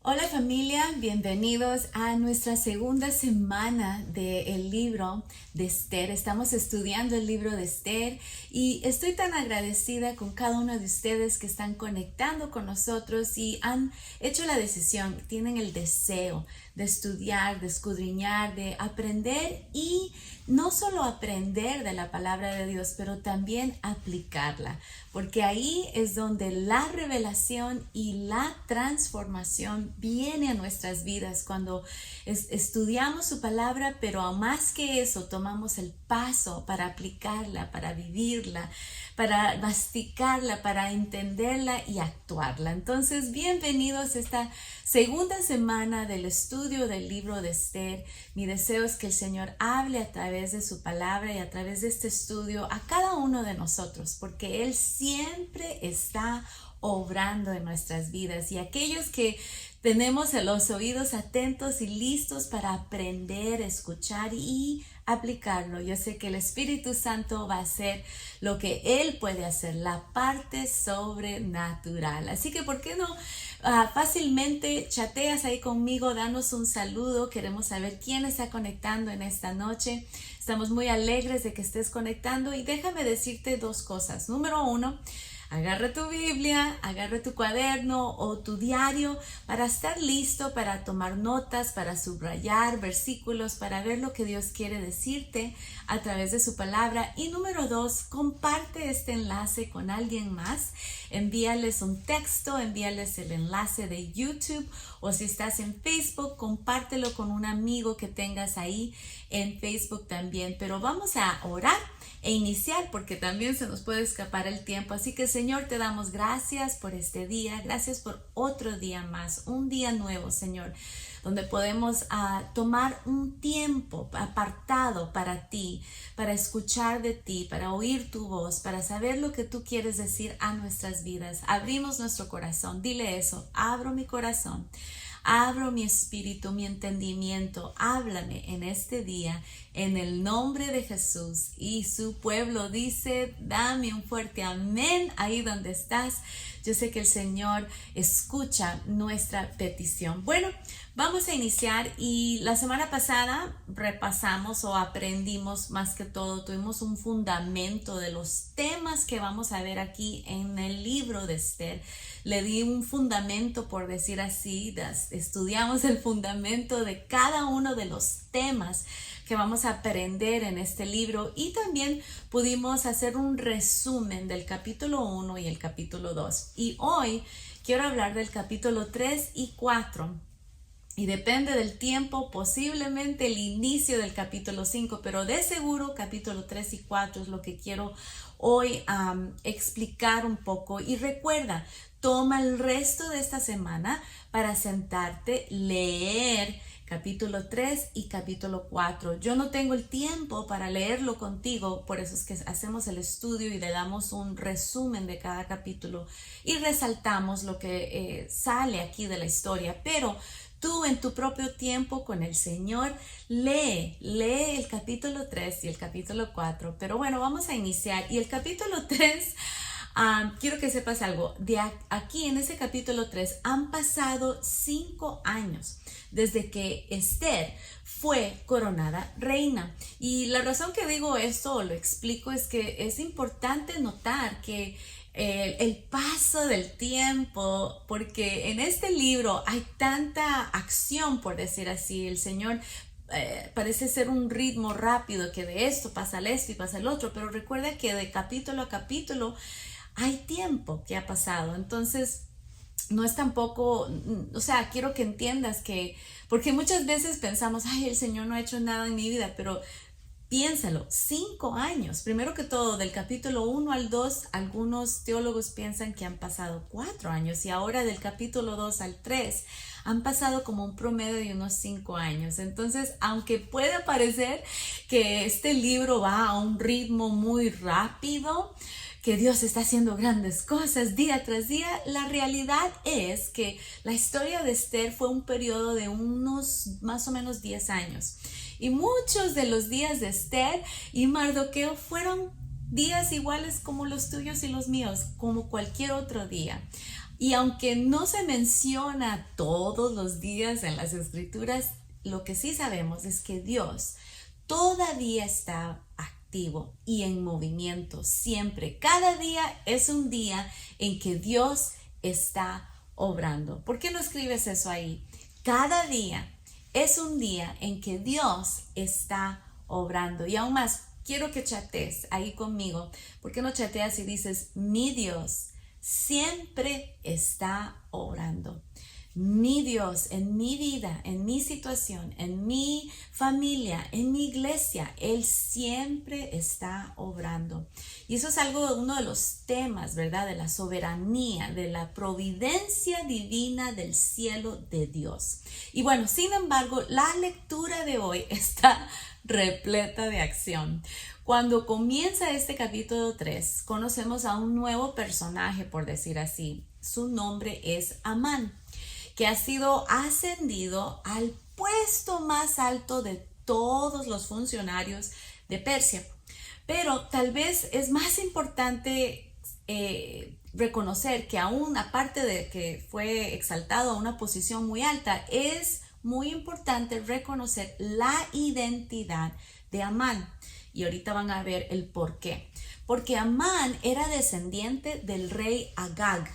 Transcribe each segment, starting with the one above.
Hola familia, bienvenidos a nuestra segunda semana del libro de Esther. Estamos estudiando el libro de Esther y estoy tan agradecida con cada uno de ustedes que están conectando con nosotros y han hecho la decisión, tienen el deseo de estudiar, de escudriñar, de aprender y no solo aprender de la palabra de Dios, pero también aplicarla, porque ahí es donde la revelación y la transformación viene a nuestras vidas cuando estudiamos su palabra, pero a más que eso tomamos el paso para aplicarla, para vivirla, para masticarla, para entenderla y actuarla. Entonces, bienvenidos a esta segunda semana del estudio del libro de Esther. Mi deseo es que el Señor hable a través de su palabra y a través de este estudio a cada uno de nosotros, porque Él siempre está obrando en nuestras vidas, y aquellos que tenemos los oídos atentos y listos para aprender, escuchar y aplicarlo, yo sé que el Espíritu Santo va a hacer lo que Él puede hacer, la parte sobrenatural. Así que, ¿por qué no fácilmente chateas ahí conmigo? Danos un saludo, queremos saber quién está conectando en esta noche. Estamos muy alegres de que estés conectando y déjame decirte dos cosas. Número uno, agarra tu Biblia, agarra tu cuaderno o tu diario para estar listo para tomar notas, para subrayar versículos, para ver lo que Dios quiere decirte a través de su palabra. Y número dos, comparte este enlace con alguien más. Envíales un texto, envíales el enlace de YouTube, o si estás en Facebook, compártelo con un amigo que tengas ahí en Facebook también. Pero vamos a orar e iniciar, porque también se nos puede escapar el tiempo. Así que, Señor, te damos gracias por este día, gracias por otro día más, un día nuevo, Señor, donde podemos tomar un tiempo apartado para ti, para escuchar de ti, para oír tu voz, para saber lo que tú quieres decir a nuestras vidas. Abrimos nuestro corazón, dile eso: abro mi corazón, abro mi espíritu, mi entendimiento, háblame en este día, en el nombre de Jesús. Y su pueblo dice, dame un fuerte amén ahí donde estás. Yo sé que el Señor escucha nuestra petición. Bueno, vamos a iniciar, y la semana pasada repasamos o aprendimos, más que todo, tuvimos un fundamento de los temas que vamos a ver aquí en el libro de Esther. Le di un fundamento, por decir así, estudiamos el fundamento de cada uno de los temas que vamos a aprender en este libro, y también pudimos hacer un resumen del capítulo 1 y el capítulo 2. Y hoy quiero hablar del capítulo 3 y 4. Y depende del tiempo, posiblemente el inicio del capítulo 5, pero de seguro capítulo 3 y 4 es lo que quiero hoy explicar un poco. Y recuerda, toma el resto de esta semana para sentarte, leer capítulo 3 y capítulo 4. Yo no tengo el tiempo para leerlo contigo, por eso es que hacemos el estudio y le damos un resumen de cada capítulo y resaltamos lo que sale aquí de la historia. Pero tú, en tu propio tiempo con el Señor, lee el capítulo 3 y el capítulo 4. Pero bueno, vamos a iniciar. Y el capítulo 3, quiero que sepas algo. De aquí en ese capítulo 3 han pasado 5 años desde que Esther fue coronada reina. Y la razón que digo esto o lo explico es que es importante notar que el paso del tiempo, porque en este libro hay tanta acción, por decir así. El Señor parece ser un ritmo rápido, que de esto pasa al esto y pasa el otro, pero recuerda que de capítulo a capítulo hay tiempo que ha pasado. Entonces no es tampoco, o sea, quiero que entiendas que, porque muchas veces pensamos, ay, el Señor no ha hecho nada en mi vida, pero piénsalo, 5 años. Primero que todo, del capítulo 1 al 2, algunos teólogos piensan que han pasado 4 años, y ahora del capítulo 2 al 3 han pasado como un promedio de unos 5 años. Entonces, aunque pueda parecer que este libro va a un ritmo muy rápido, que Dios está haciendo grandes cosas día tras día, la realidad es que la historia de Esther fue un periodo de unos más o menos 10 años. Y muchos de los días de Esther y Mardoqueo fueron días iguales como los tuyos y los míos, como cualquier otro día. Y aunque no se menciona todos los días en las escrituras, lo que sí sabemos es que Dios todavía está activo y en movimiento siempre. Cada día es un día en que Dios está obrando. ¿Por qué no escribes eso ahí? Cada día es un día en que Dios está obrando. Y aún más, quiero que chatees ahí conmigo. ¿Por qué no chateas y dices, mi Dios siempre está obrando? Mi Dios en mi vida, en mi situación, en mi familia, en mi iglesia, Él siempre está obrando. Y eso es uno de los temas, ¿verdad? De la soberanía, de la providencia divina del cielo de Dios. Y bueno, sin embargo, la lectura de hoy está repleta de acción. Cuando comienza este capítulo 3, conocemos a un nuevo personaje, por decir así. Su nombre es Amán, que ha sido ascendido al puesto más alto de todos los funcionarios de Persia. Pero tal vez es más importante reconocer que aún aparte de que fue exaltado a una posición muy alta, es muy importante reconocer la identidad de Amán. Y ahorita van a ver el por qué. Porque Amán era descendiente del rey Agag,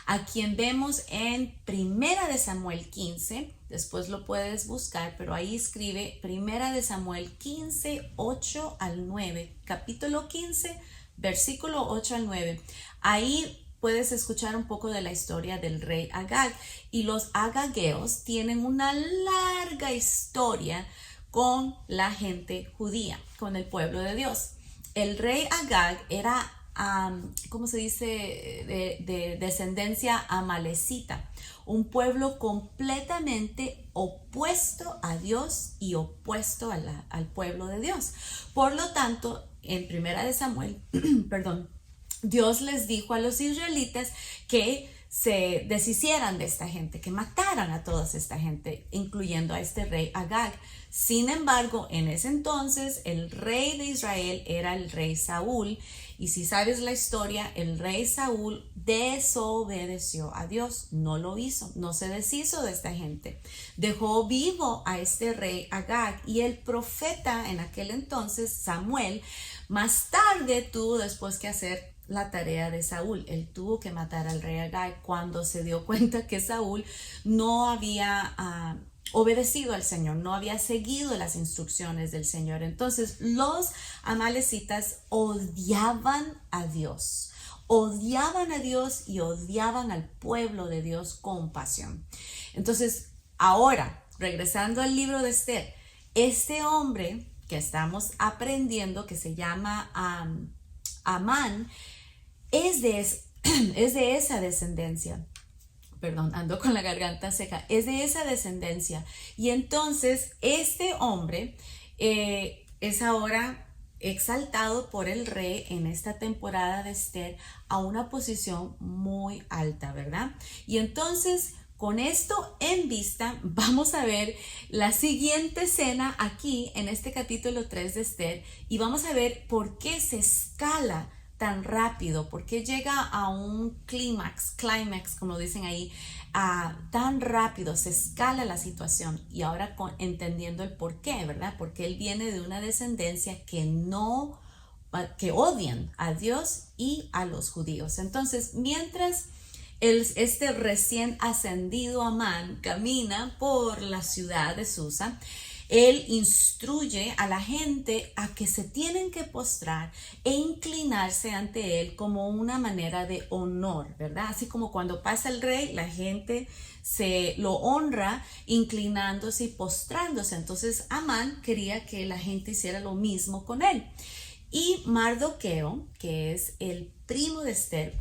a quien vemos en Primera de Samuel 15, después lo puedes buscar, pero ahí escribe Primera de Samuel 15, 8 al 9, capítulo 15, versículo 8 al 9. Ahí puedes escuchar un poco de la historia del rey Agag, y los agageos tienen una larga historia con la gente judía, con el pueblo de Dios. El rey Agag era ¿cómo se dice? De descendencia amalecita, un pueblo completamente opuesto a Dios y opuesto al pueblo de Dios. Por lo tanto, en Primera de Samuel, perdón, Dios les dijo a los israelitas que se deshicieran de esta gente, que mataran a toda esta gente, incluyendo a este rey Agag. Sin embargo, en ese entonces el rey de Israel era el rey Saúl, y si sabes la historia, el rey Saúl desobedeció a Dios, no lo hizo, no se deshizo de esta gente, dejó vivo a este rey Agag, y el profeta en aquel entonces, Samuel, más tarde tuvo después que hacer la tarea de Saúl. Él tuvo que matar al rey Agag cuando se dio cuenta que Saúl no había obedecido al Señor, no había seguido las instrucciones del Señor. Entonces los amalecitas odiaban a Dios y odiaban al pueblo de Dios con pasión. Entonces, ahora, regresando al libro de Esther, este hombre que estamos aprendiendo, que se llama Amán, es de esa descendencia. Perdón, ando con la garganta seca. Es de esa descendencia. Y entonces este hombre es ahora exaltado por el rey en esta temporada de Esther a una posición muy alta, ¿verdad? Y entonces, con esto en vista, vamos a ver la siguiente escena aquí en este capítulo 3 de Esther, y vamos a ver por qué se escala tan rápido, por qué llega a un clímax, como dicen ahí, tan rápido, se escala la situación. Y ahora entendiendo el por qué, ¿verdad? Porque él viene de una descendencia que odian a Dios y a los judíos. Entonces, mientras este recién ascendido Amán camina por la ciudad de Susa, él instruye a la gente a que se tienen que postrar e inclinarse ante él como una manera de honor, ¿verdad? Así como cuando pasa el rey, la gente se lo honra inclinándose y postrándose. Entonces Amán quería que la gente hiciera lo mismo con él. Y Mardoqueo, que es el primo de Esther,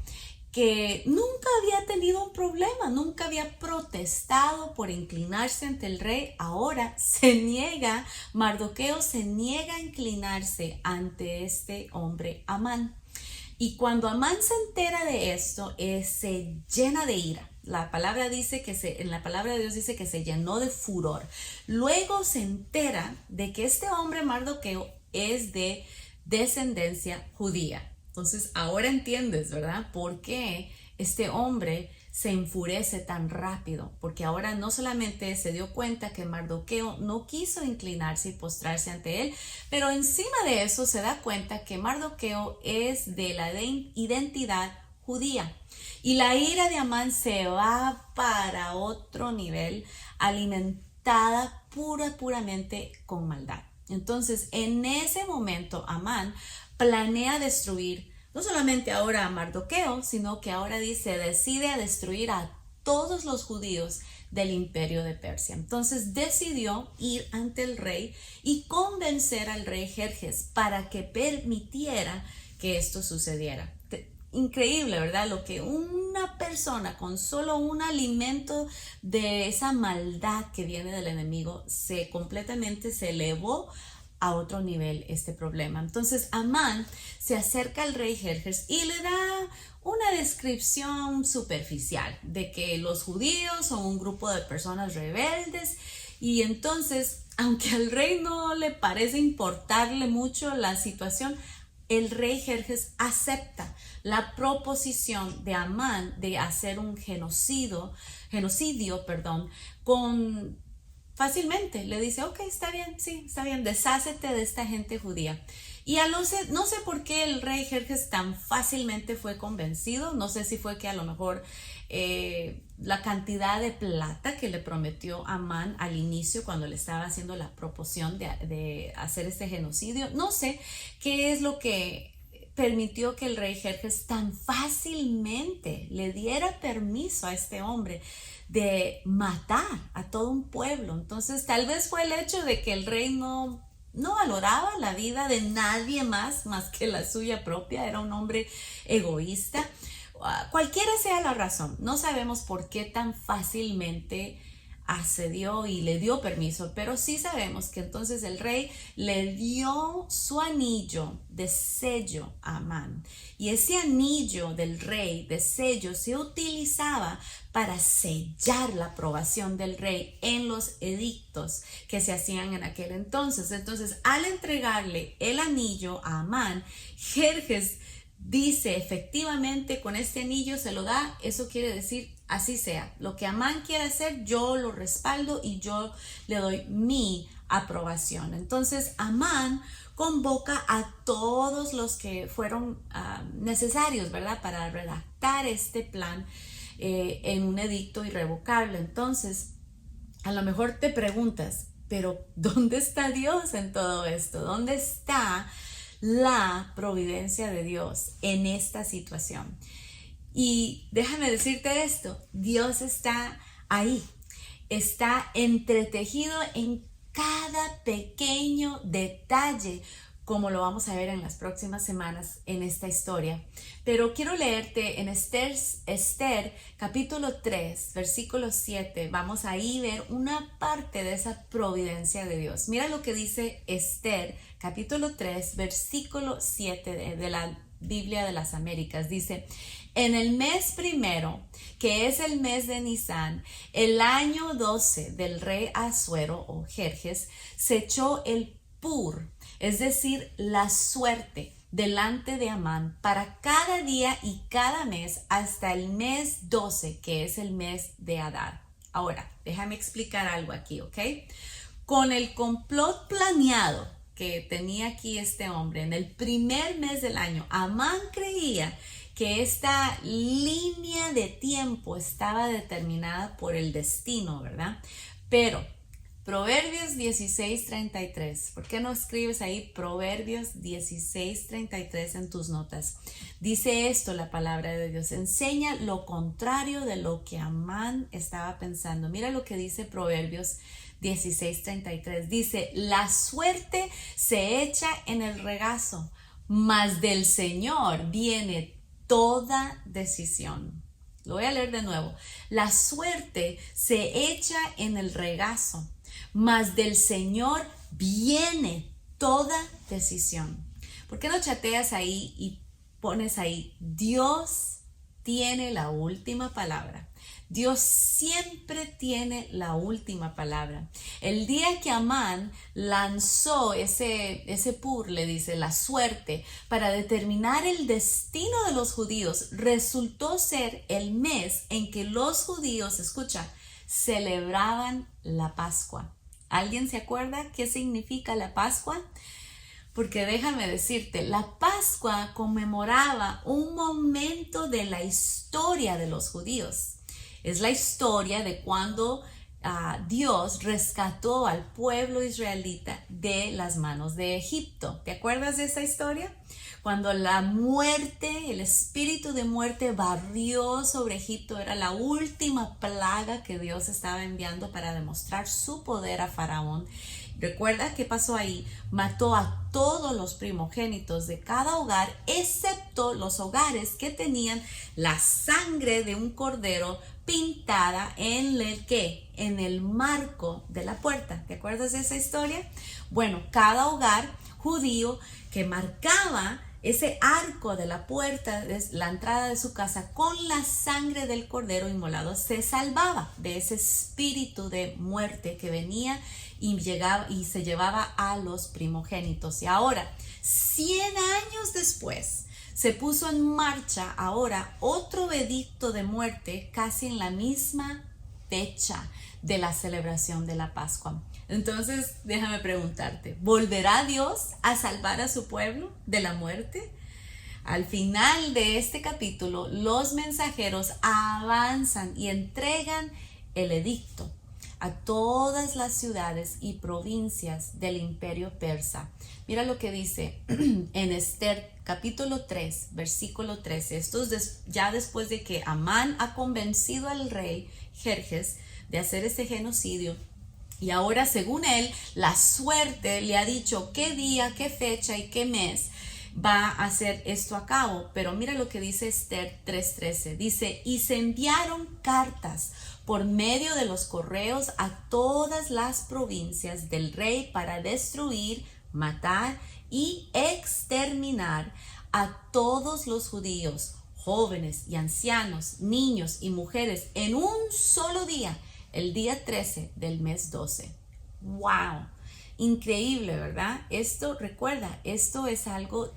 que nunca había tenido un problema, nunca había protestado por inclinarse ante el rey, ahora Mardoqueo se niega a inclinarse ante este hombre Amán. Y cuando Amán se entera de esto, se llena de ira. La palabra dice en la palabra de Dios dice que se llenó de furor. Luego se entera de que este hombre Mardoqueo es de descendencia judía. Entonces ahora entiendes, ¿verdad? ¿Por qué este hombre se enfurece tan rápido, porque ahora no solamente se dio cuenta que Mardoqueo no quiso inclinarse y postrarse ante él, pero encima de eso se da cuenta que Mardoqueo es de la identidad judía. Y la ira de Amán se va para otro nivel, alimentada puramente con maldad. Entonces, en ese momento, Amán planea destruir no solamente ahora a Mardoqueo, sino que ahora decide a destruir a todos los judíos del imperio de Persia. Entonces decidió ir ante el rey y convencer al rey Jerjes para que permitiera que esto sucediera. Increíble, ¿verdad? Lo que una persona con solo un alimento de esa maldad que viene del enemigo completamente se elevó a otro nivel este problema. Entonces Amán se acerca al rey Jerjes y le da una descripción superficial de que los judíos son un grupo de personas rebeldes, y entonces, aunque al rey no le parece importarle mucho la situación, el rey Jerjes acepta la proposición de Amán de hacer un genocidio, fácilmente. Le dice, ok, está bien, sí, está bien, deshácete de esta gente judía. Y no sé por qué el rey Jerjes tan fácilmente fue convencido. No sé si fue que a lo mejor la cantidad de plata que le prometió Amán al inicio cuando le estaba haciendo la proposición de hacer este genocidio. No sé qué es lo que permitió que el rey Jerjes tan fácilmente le diera permiso a este hombre de matar a todo un pueblo. Entonces tal vez fue el hecho de que el rey no valoraba la vida de nadie más que la suya propia. Era un hombre egoísta. Cualquiera sea la razón, no sabemos por qué tan fácilmente accedió y le dio permiso, pero sí sabemos que entonces el rey le dio su anillo de sello a Amán, y ese anillo del rey de sello se utilizaba para sellar la aprobación del rey en los edictos que se hacían en aquel entonces. Entonces, al entregarle el anillo a Amán, Jerjes dice, efectivamente, con este anillo se lo da. Eso quiere decir, así sea. Lo que Amán quiere hacer, yo lo respaldo y yo le doy mi aprobación. Entonces, Amán convoca a todos los que fueron necesarios, ¿verdad?, para redactar este plan en un edicto irrevocable. Entonces, a lo mejor te preguntas, pero ¿dónde está Dios en todo esto? ¿Dónde está la providencia de Dios en esta situación? Y déjame decirte esto, Dios está ahí, está entretejido en cada pequeño detalle, como lo vamos a ver en las próximas semanas en esta historia. Pero quiero leerte en Esther capítulo 3, versículo 7. Vamos a ahí ver una parte de esa providencia de Dios. Mira lo que dice Esther capítulo 3, versículo 7 de la Biblia de las Américas. Dice: en el mes primero, que es el mes de Nisán, el año 12 del rey Asuero o Jerjes, se echó el pur, es decir, la suerte, delante de Amán para cada día y cada mes hasta el mes 12, que es el mes de Adar. Ahora, déjame explicar algo aquí, ¿ok? Con el complot planeado que tenía aquí este hombre en el primer mes del año, Amán creía que esta línea de tiempo estaba determinada por el destino, ¿verdad? Pero Proverbios 16:33, ¿por qué no escribes ahí Proverbios 16:33 en tus notas? Dice esto la palabra de Dios: enseña lo contrario de lo que Amán estaba pensando. Mira lo que dice Proverbios 16:33. Dice: la suerte se echa en el regazo, mas del Señor viene toda decisión. Lo voy a leer de nuevo. La suerte se echa en el regazo, mas del Señor viene toda decisión. ¿Por qué no chateas ahí y pones ahí: Dios tiene la última palabra. Dios siempre tiene la última palabra. El día que Amán lanzó ese le dice, la suerte para determinar el destino de los judíos, resultó ser el mes en que los judíos, escucha, celebraban la Pascua. ¿Alguien se acuerda qué significa la Pascua? Porque déjame decirte, la Pascua conmemoraba un momento de la historia de los judíos. Es la historia de cuando Dios rescató al pueblo israelita de las manos de Egipto. ¿Te acuerdas de esa historia? Cuando la muerte, el espíritu de muerte barrió sobre Egipto, era la última plaga que Dios estaba enviando para demostrar su poder a Faraón. ¿Recuerda qué pasó ahí? Mató a todos los primogénitos de cada hogar, excepto los hogares que tenían la sangre de un cordero pintada en el ¿qué? En el marco de la puerta. ¿Te acuerdas de esa historia? Bueno, cada hogar judío que marcaba ese arco de la puerta, la entrada de su casa, con la sangre del cordero inmolado, se salvaba de ese espíritu de muerte que venía y llegaba y se llevaba a los primogénitos. Y ahora, 100 años después, se puso en marcha ahora otro edicto de muerte casi en la misma fecha de la celebración de la Pascua. Entonces, déjame preguntarte, ¿volverá Dios a salvar a su pueblo de la muerte? Al final de este capítulo, los mensajeros avanzan y entregan el edicto a todas las ciudades y provincias del imperio persa. Mira lo que dice en Esther capítulo 3, versículo 13. Esto es ya después de que Amán ha convencido al rey Jerjes de hacer este genocidio. Y ahora, según él, la suerte le ha dicho qué día, qué fecha y qué mes va a hacer esto a cabo. Pero mira lo que dice Esther 3:13. Dice, y se enviaron cartas por medio de los correos a todas las provincias del rey para destruir, matar y exterminar a todos los judíos, jóvenes y ancianos, niños y mujeres, en un solo día, el día 13 del mes 12. ¡Wow! Increíble, ¿verdad? Esto, recuerda, esto es algo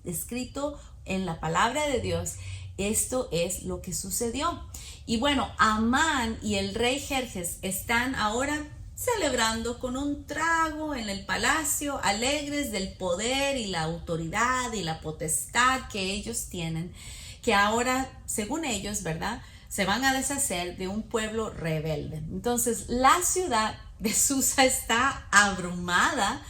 escrito en la palabra de Dios. Esto es lo que sucedió. Y bueno, Amán y el rey Jerjes están ahora celebrando con un trago en el palacio, alegres del poder y la autoridad y la potestad que ellos tienen, que ahora, según ellos, ¿verdad?, se van a deshacer de un pueblo rebelde. Entonces, la ciudad de Susa está abrumada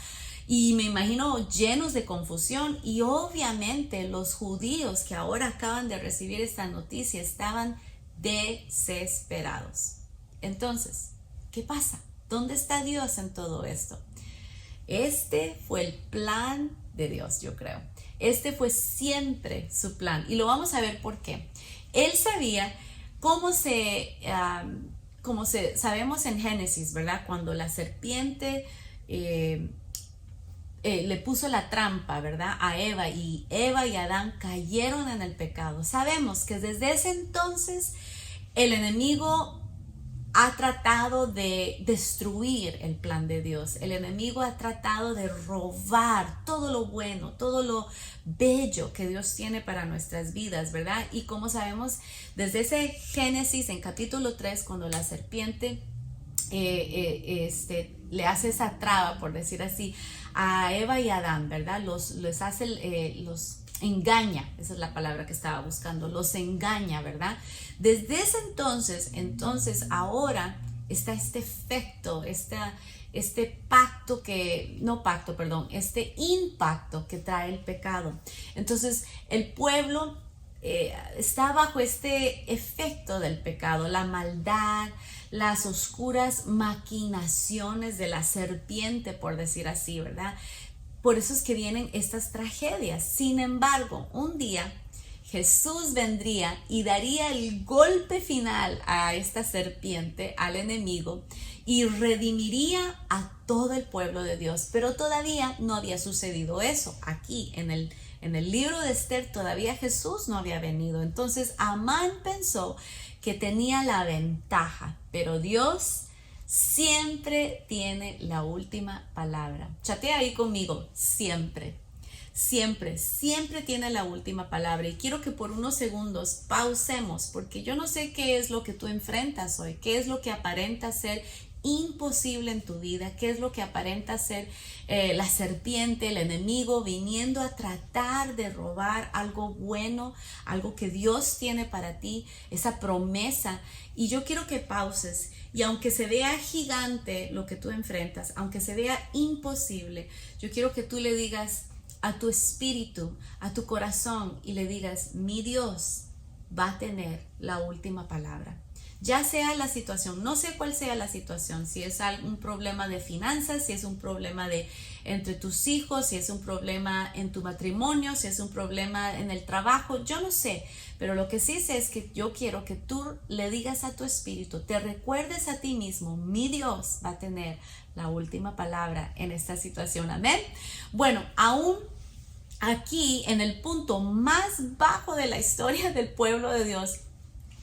y me imagino llenos de confusión, y obviamente los judíos que ahora acaban de recibir esta noticia estaban desesperados. Entonces, ¿qué pasa? ¿Dónde está Dios en todo esto? Este fue el plan de Dios, yo creo. Este fue siempre su plan, y lo vamos a ver por qué. Él sabía cómo sabemos en Génesis, ¿verdad? Cuando la serpiente le puso la trampa, ¿verdad?, a Eva, y Eva y Adán cayeron en el pecado. Sabemos que desde ese entonces el enemigo ha tratado de destruir el plan de Dios. El enemigo ha tratado de robar todo lo bueno, todo lo bello que Dios tiene para nuestras vidas, ¿verdad? Y como sabemos, desde ese Génesis en capítulo 3, cuando la serpiente le hace esa traba, por decir así, a Eva y Adán, ¿verdad? Los engaña, esa es la palabra que estaba buscando, los engaña, ¿verdad? Desde ese entonces ahora está este efecto, este impacto que trae el pecado. Entonces el pueblo está bajo este efecto del pecado, la maldad, las oscuras maquinaciones de la serpiente, por decir así, ¿verdad? Por eso es que vienen estas tragedias. Sin embargo, un día Jesús vendría y daría el golpe final a esta serpiente, al enemigo, y redimiría a todo el pueblo de Dios. Pero todavía no había sucedido eso aquí en el En el libro de Esther todavía Jesús no había venido. Entonces Amán pensó que tenía la ventaja, pero Dios siempre tiene la última palabra. Chatea ahí conmigo, siempre. Siempre, siempre tiene la última palabra. Y quiero que por unos segundos pausemos, porque yo no sé qué es lo que tú enfrentas hoy, qué es lo que aparenta ser imposible en tu vida, qué es lo que aparenta ser la serpiente, el enemigo viniendo a tratar de robar algo bueno, algo que Dios tiene para ti, esa promesa. Y yo quiero que pauses, y aunque se vea gigante lo que tú enfrentas, aunque se vea imposible, yo quiero que tú le digas a tu espíritu, a tu corazón, y le digas: mi Dios va a tener la última palabra. Ya sea la situación, no sé cuál sea la situación, si es un problema de finanzas, si es un problema entre tus hijos, si es un problema en tu matrimonio, si es un problema en el trabajo, yo no sé, pero lo que sí sé es que yo quiero que tú le digas a tu espíritu, te recuerdes a ti mismo: mi Dios va a tener la última palabra en esta situación. Amén. Bueno, aún aquí en el punto más bajo de la historia del pueblo de Dios,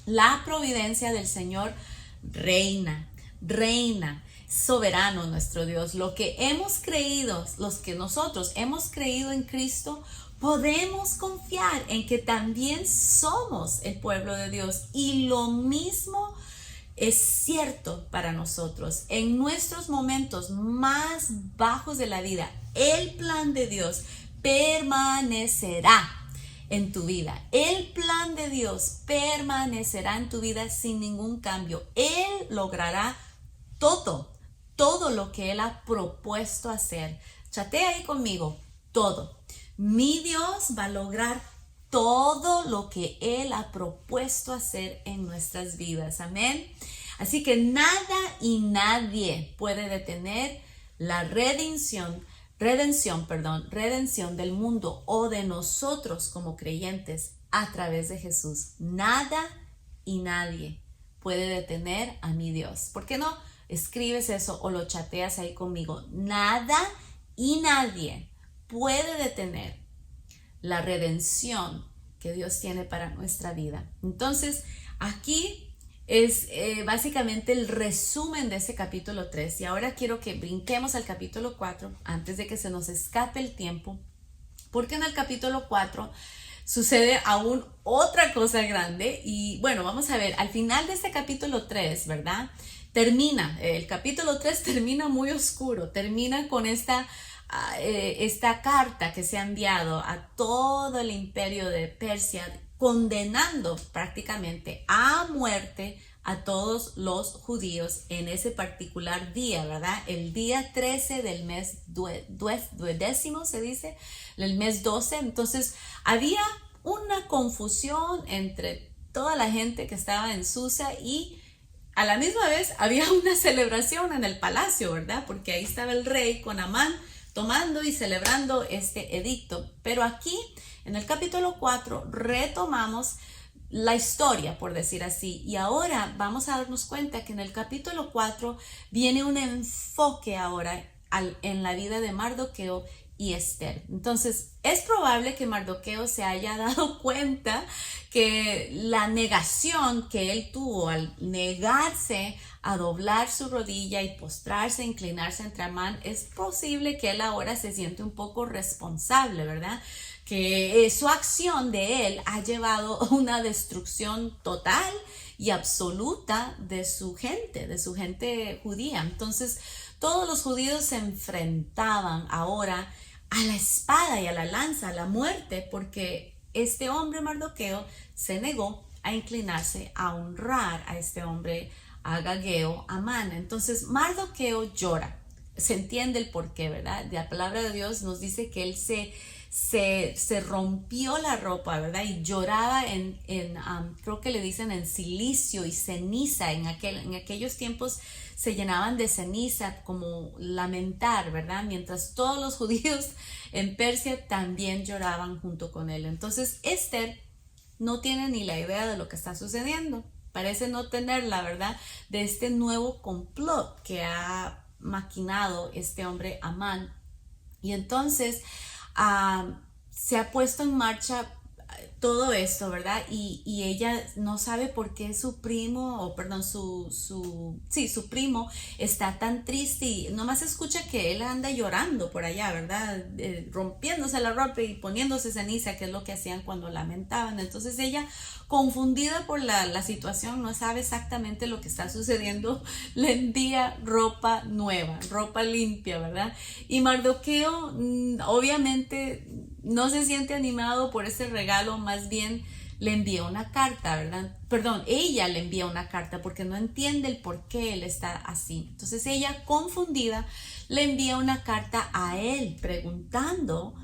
la providencia del Señor reina, soberano nuestro Dios. Lo que hemos creído, los que nosotros hemos creído en Cristo, podemos confiar en que también somos el pueblo de Dios, y lo mismo es cierto para nosotros. En nuestros momentos más bajos de la vida, el plan de Dios permanecerá en tu vida. El plan de Dios permanecerá en tu vida sin ningún cambio. Él logrará todo lo que Él ha propuesto hacer. Chatea ahí conmigo, todo. Mi Dios va a lograr todo lo que Él ha propuesto hacer en nuestras vidas. Amén. Así que nada y nadie puede detener la redención del mundo o de nosotros como creyentes a través de Jesús. Nada y nadie puede detener a mi Dios. ¿Por qué no escribes eso o lo chateas ahí conmigo? Nada y nadie puede detener la redención que Dios tiene para nuestra vida. Entonces, aquí es básicamente el resumen de ese capítulo 3. Y ahora quiero que brinquemos al capítulo 4 antes de que se nos escape el tiempo, porque en el capítulo 4 sucede aún otra cosa grande. Y bueno, vamos a ver, al final de este capítulo 3, ¿verdad? El capítulo 3 termina muy oscuro, termina con esta carta que se ha enviado a todo el imperio de Persia, condenando prácticamente a muerte a todos los judíos en ese particular día, ¿verdad? El día 13 del mes duodécimo, se dice, el mes 12. Entonces había una confusión entre toda la gente que estaba en Susa, y a la misma vez había una celebración en el palacio, ¿verdad? Porque ahí estaba el rey con Amán tomando y celebrando este edicto. Pero aquí en el capítulo 4 retomamos la historia, por decir así, y ahora vamos a darnos cuenta que en el capítulo 4 viene un enfoque ahora en la vida de Mardoqueo y Esther. Entonces es probable que Mardoqueo se haya dado cuenta que la negación que él tuvo al negarse a doblar su rodilla y postrarse, inclinarse ante Amán, es posible que él ahora se siente un poco responsable, ¿verdad? Que su acción de él ha llevado a una destrucción total y absoluta de su gente judía. Entonces todos los judíos se enfrentaban ahora a la espada y a la lanza, a la muerte, porque este hombre Mardoqueo se negó a inclinarse, a honrar a este hombre agageo, Amán. Entonces Mardoqueo llora. Se entiende el porqué, ¿verdad? La palabra de Dios nos dice que él se rompió la ropa, ¿verdad? Y lloraba creo que le dicen en silicio y ceniza. En aquellos tiempos se llenaban de ceniza, como lamentar, ¿verdad? Mientras todos los judíos en Persia también lloraban junto con él. Entonces Esther no tiene ni la idea de lo que está sucediendo. Parece no tener la verdad de este nuevo complot que ha maquinado este hombre Amán. Y entonces se ha puesto en marcha todo esto, ¿verdad? Y ella no sabe por qué su primo, o perdón, su primo está tan triste y nomás escucha que él anda llorando por allá, ¿verdad? Rompiéndose la ropa y poniéndose ceniza, que es lo que hacían cuando lamentaban. Entonces ella, confundida por la situación, no sabe exactamente lo que está sucediendo, le envía ropa nueva, ropa limpia, ¿verdad? Y Mardoqueo, obviamente, no se siente animado por ese regalo, más bien le envía una carta, ¿verdad? Perdón, ella le envía una carta porque no entiende el por qué él está así. Entonces ella, confundida, le envía una carta a él preguntando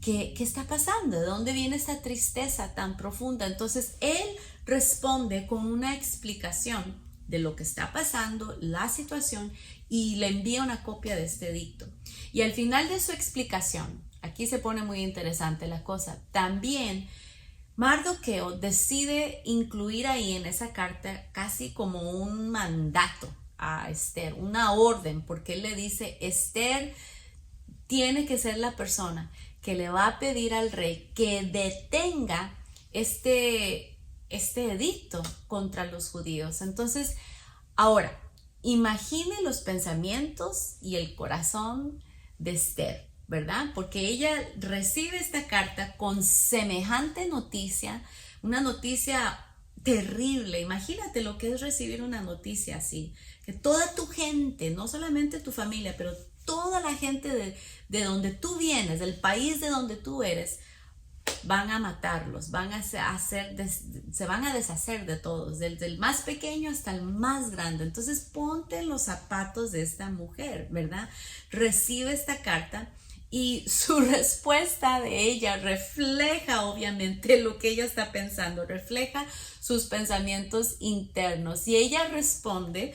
qué está pasando, de dónde viene esta tristeza tan profunda. Entonces él responde con una explicación de lo que está pasando, la situación, y le envía una copia de este edicto. Y al final de su explicación, aquí se pone muy interesante la cosa, también Mardoqueo decide incluir ahí en esa carta casi como un mandato a Esther, una orden, porque él le dice: Esther tiene que ser la persona que le va a pedir al rey que detenga este edicto contra los judíos. Entonces, ahora, imagine los pensamientos y el corazón de Esther, ¿verdad? Porque ella recibe esta carta con semejante noticia, una noticia terrible. Imagínate lo que es recibir una noticia así, que toda tu gente, no solamente tu familia, pero toda la gente de donde tú vienes, del país de donde tú eres, van a matarlos, se van a deshacer de todos, desde el más pequeño hasta el más grande. Entonces ponte en los zapatos de esta mujer, ¿verdad? Recibe esta carta y su respuesta de ella refleja obviamente lo que ella está pensando, refleja sus pensamientos internos, y ella responde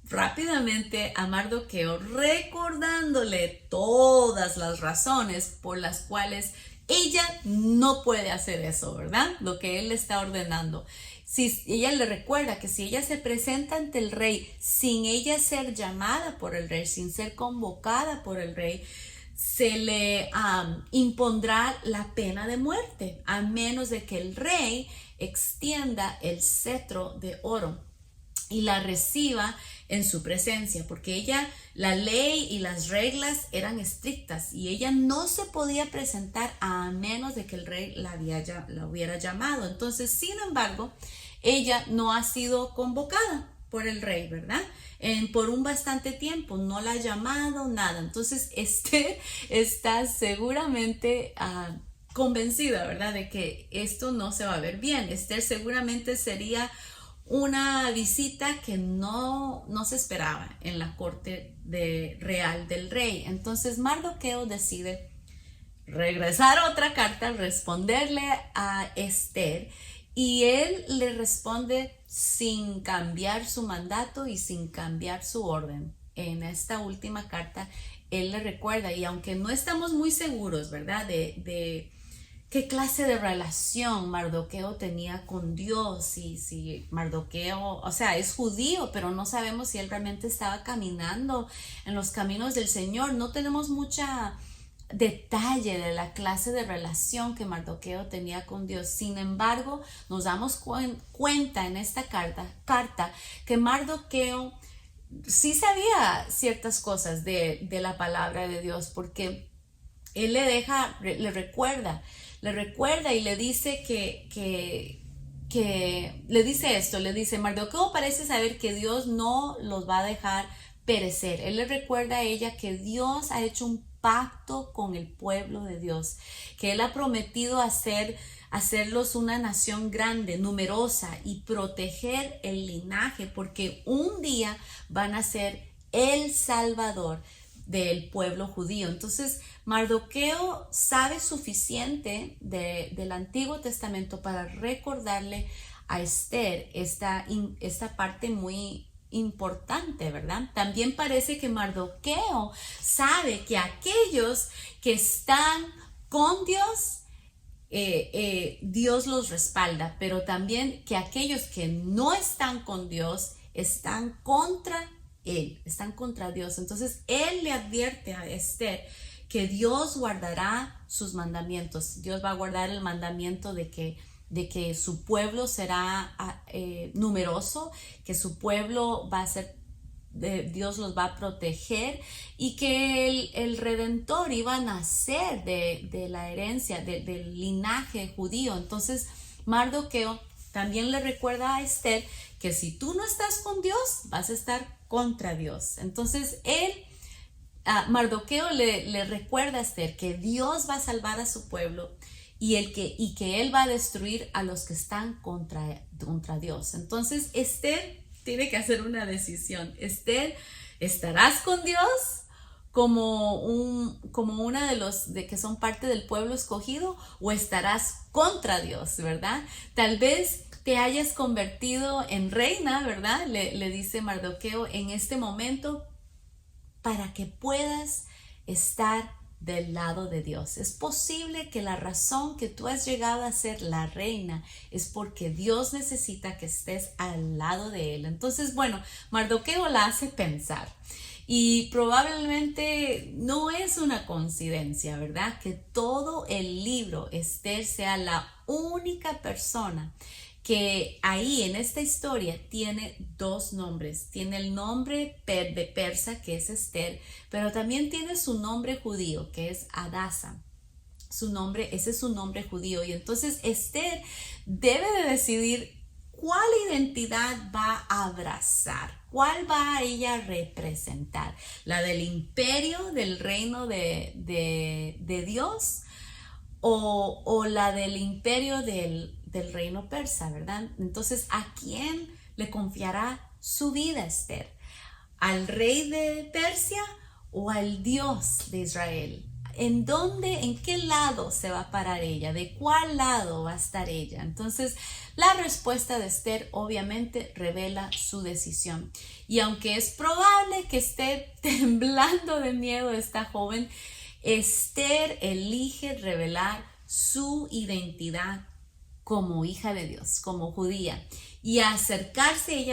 rápidamente a Mardoqueo recordándole todas las razones por las cuales ella no puede hacer eso, ¿verdad? Lo que él le está ordenando. Si ella le recuerda que si ella se presenta ante el rey sin ella ser llamada por el rey, sin ser convocada por el rey, se le impondrá la pena de muerte, a menos de que el rey extienda el cetro de oro y la reciba en su presencia, porque ella, la ley y las reglas eran estrictas y ella no se podía presentar a menos de que el rey la hubiera llamado. Entonces, sin embargo, ella no ha sido convocada por el rey, ¿verdad? Por un bastante tiempo, no la ha llamado, nada. Entonces, Esther está seguramente convencida, ¿verdad?, de que esto no se va a ver bien. Esther seguramente sería una visita que no se esperaba en la corte real del rey. Entonces Mardoqueo decide regresar otra carta, responderle a Esther, y él le responde sin cambiar su mandato y sin cambiar su orden. En esta última carta él le recuerda, y aunque no estamos muy seguros, ¿verdad?, de qué clase de relación Mardoqueo tenía con Dios, y si Mardoqueo, o sea, es judío, pero no sabemos si él realmente estaba caminando en los caminos del Señor. No tenemos mucha detalle de la clase de relación que Mardoqueo tenía con Dios. Sin embargo, nos damos cuenta en esta carta que Mardoqueo sí sabía ciertas cosas de la palabra de Dios, porque él le recuerda y le dice le dice esto, le dice: Mardoqueo parece saber que Dios no los va a dejar perecer. Él le recuerda a ella que Dios ha hecho un pacto con el pueblo de Dios, que él ha prometido hacerlos una nación grande, numerosa, y proteger el linaje, porque un día van a ser el Salvador del pueblo judío. Entonces Mardoqueo sabe suficiente del Antiguo Testamento para recordarle a Esther esta parte muy importante, ¿verdad? También parece que Mardoqueo sabe que aquellos que están con Dios, Dios los respalda, pero también que aquellos que no están con Dios están contra él, están contra Dios. Entonces él le advierte a Esther que Dios guardará sus mandamientos. Dios va a guardar el mandamiento de que su pueblo será numeroso, que su pueblo va a ser, Dios los va a proteger, y que el Redentor iba a nacer de la herencia, del linaje judío. Entonces Mardoqueo también le recuerda a Esther que si tú no estás con Dios, vas a estar contra Dios. Entonces Mardoqueo le recuerda a Esther que Dios va a salvar a su pueblo y que él va a destruir a los que están contra Dios. Entonces Esther tiene que hacer una decisión. Esther, ¿estarás con Dios como una de los que son parte del pueblo escogido, o estarás contra Dios, verdad? Tal vez te hayas convertido en reina, ¿verdad? Le dice Mardoqueo en este momento, para que puedas estar del lado de Dios. Es posible que la razón que tú has llegado a ser la reina es porque Dios necesita que estés al lado de él. Entonces, bueno, Mardoqueo la hace pensar. Y probablemente no es una coincidencia, ¿verdad? Que todo el libro Esther sea la única persona que ahí en esta historia tiene dos nombres. Tiene el nombre de persa, que es Esther, pero también tiene su nombre judío, que es Adasa. Ese es su nombre judío. Y entonces Esther debe de decidir cuál identidad va a abrazar, cuál va a ella representar. La del imperio, del reino de Dios, o la del imperio del reino persa, ¿verdad? Entonces, ¿a quién le confiará su vida Esther? ¿Al rey de Persia o al Dios de Israel? ¿En qué lado se va a parar ella? ¿De cuál lado va a estar ella? Entonces, la respuesta de Esther obviamente revela su decisión. Y aunque es probable que esté temblando de miedo esta joven, Esther elige revelar su identidad como hija de Dios, como judía. Y acercarse,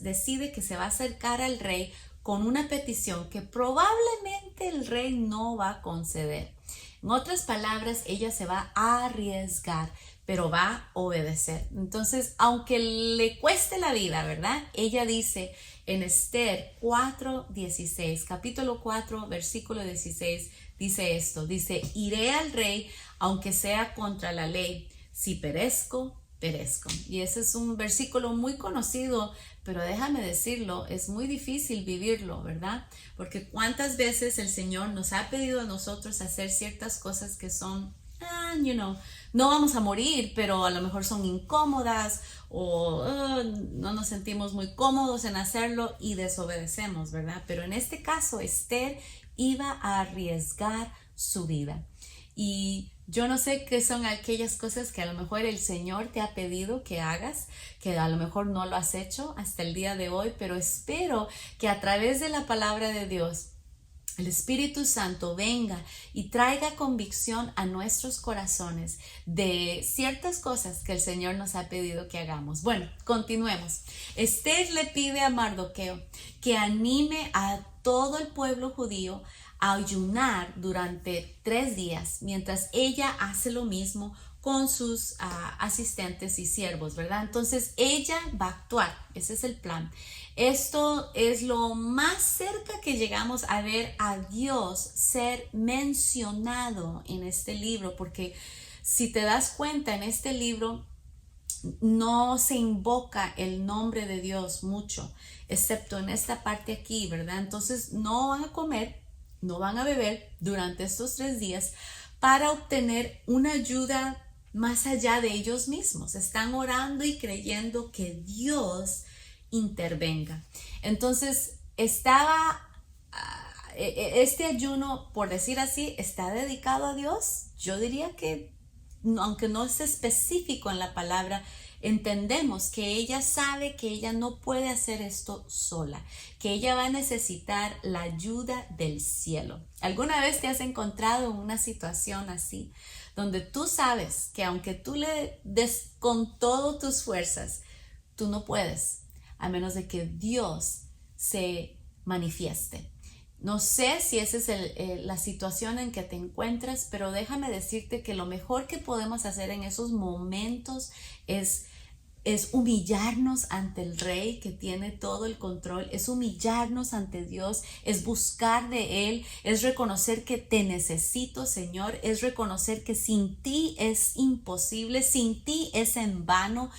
decide que se va a acercar al rey con una petición que probablemente el rey no va a conceder. En otras palabras, ella se va a arriesgar, pero va a obedecer. Entonces, aunque le cueste la vida, ¿verdad? Ella dice en Esther 4:16, capítulo 4, versículo 16, dice esto, dice: iré al rey aunque sea contra la ley, si perezco, perezco. Y ese es un versículo muy conocido, pero déjame decirlo, es muy difícil vivirlo, ¿verdad? Porque cuántas veces el Señor nos ha pedido a nosotros hacer ciertas cosas que son, no vamos a morir, pero a lo mejor son incómodas, o no nos sentimos muy cómodos en hacerlo y desobedecemos, ¿verdad? Pero en este caso, Esther iba a arriesgar su vida. Y yo no sé qué son aquellas cosas que a lo mejor el Señor te ha pedido que hagas, que a lo mejor no lo has hecho hasta el día de hoy, pero espero que a través de la palabra de Dios, el Espíritu Santo venga y traiga convicción a nuestros corazones de ciertas cosas que el Señor nos ha pedido que hagamos. Bueno, continuemos. Esther le pide a Mardoqueo que anime a todo el pueblo judío a ayunar durante 3 días, mientras ella hace lo mismo con sus asistentes y siervos, ¿verdad? Entonces ella va a actuar, ese es el plan. Esto es lo más cerca que llegamos a ver a Dios ser mencionado en este libro, porque si te das cuenta, en este libro no se invoca el nombre de Dios mucho, excepto en esta parte aquí, ¿verdad? Entonces no van a comer, no van a beber durante estos 3 días para obtener una ayuda más allá de ellos mismos. Están orando y creyendo que Dios intervenga. Entonces este ayuno, por decir así, está dedicado a Dios. Yo diría que, aunque no es específico en la palabra, entendemos que ella sabe que ella no puede hacer esto sola, que ella va a necesitar la ayuda del cielo. ¿Alguna vez te has encontrado en una situación así, donde tú sabes que aunque tú le des con todas tus fuerzas, tú no puedes, a menos de que Dios se manifieste? No sé si esa es la situación en que te encuentras, pero déjame decirte que lo mejor que podemos hacer en esos momentos es humillarnos ante el Rey que tiene todo el control, es humillarnos ante Dios, es buscar de Él, es reconocer que te necesito, Señor, es reconocer que sin ti es imposible, sin ti es en vano.